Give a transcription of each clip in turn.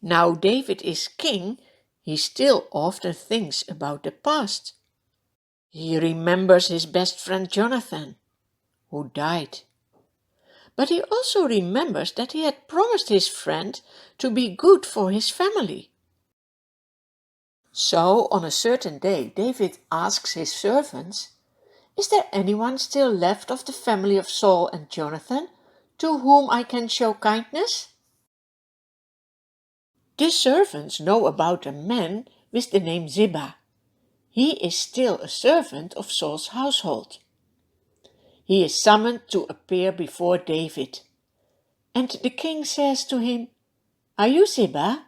Now David is king, he still often thinks about the past. He remembers his best friend Jonathan, who died. But he also remembers that he had promised his friend to be good for his family. So on a certain day, David asks his servants, "Is there anyone still left of the family of Saul and Jonathan to whom I can show kindness?" The servants know about a man with the name Ziba. He is still a servant of Saul's household. He is summoned to appear before David. And the king says to him, "Are you Ziba?"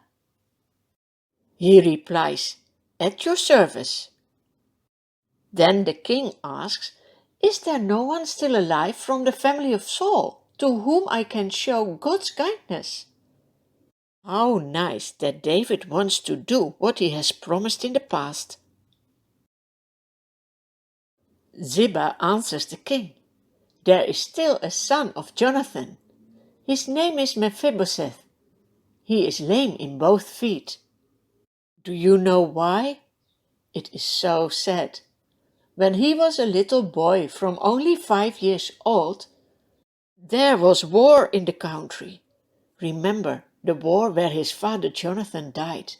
He replies, "At your service." Then the king asks, "Is there no one still alive from the family of Saul to whom I can show God's kindness?" How nice that David wants to do what he has promised in the past. Ziba answers the king, "There is still a son of Jonathan. His name is Mephibosheth. He is lame in both feet." Do you know why? It is so sad. When he was a little boy from only 5 years old, there was war in the country. Remember the war where his father Jonathan died.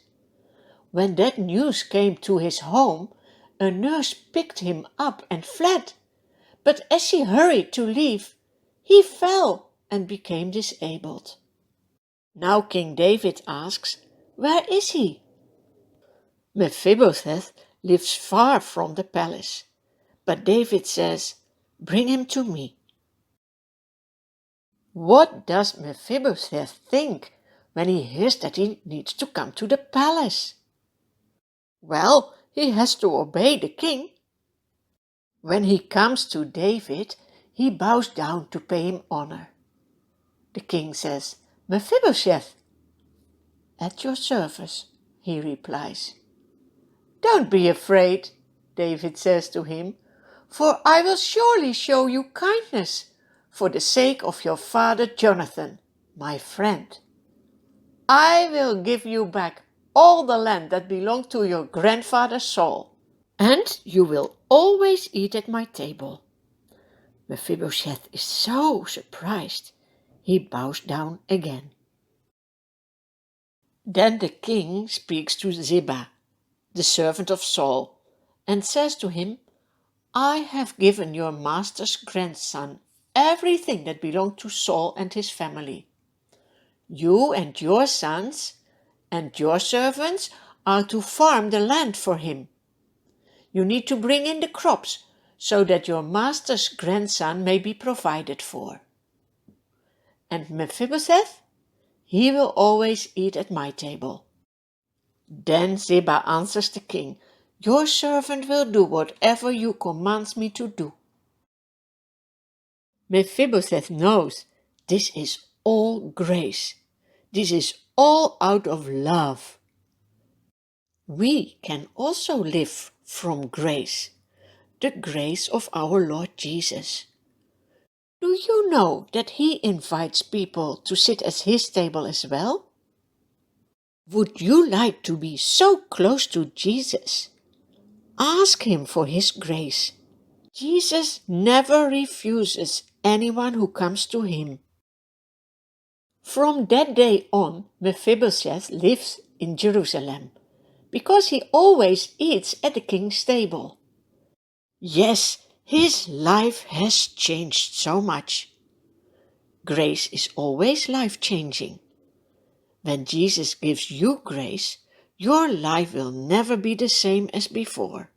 When that news came to his home, a nurse picked him up and fled. But as she hurried to leave, he fell and became disabled. Now King David asks, "Where is he?" Mephibosheth lives far from the palace, but David says, "Bring him to me." What does Mephibosheth think when he hears that he needs to come to the palace? Well, he has to obey the king. When he comes to David, he bows down to pay him honor. The king says, "Mephibosheth." "At your service," he replies. "Don't be afraid," David says to him, "for I will surely show you kindness for the sake of your father Jonathan, my friend. I will give you back all the land that belonged to your grandfather Saul, and you will always eat at my table." Mephibosheth is so surprised, he bows down again. Then the king speaks to Ziba, the servant of Saul, and says to him, "I have given your master's grandson everything that belonged to Saul and his family. You and your sons and your servants are to farm the land for him. You need to bring in the crops so that your master's grandson may be provided for. And Mephibosheth, he will always eat at my table." Then Ziba answers the king, "Your servant will do whatever you command me to do." Mephibosheth knows this is all grace. This is all out of love. We can also live from grace, the grace of our Lord Jesus. Do you know that he invites people to sit at his table as well? Would you like to be so close to Jesus? Ask him for his grace. Jesus never refuses anyone who comes to him. From that day on, Mephibosheth lives in Jerusalem, because he always eats at the king's table. Yes, his life has changed so much. Grace is always life-changing. When Jesus gives you grace, your life will never be the same as before.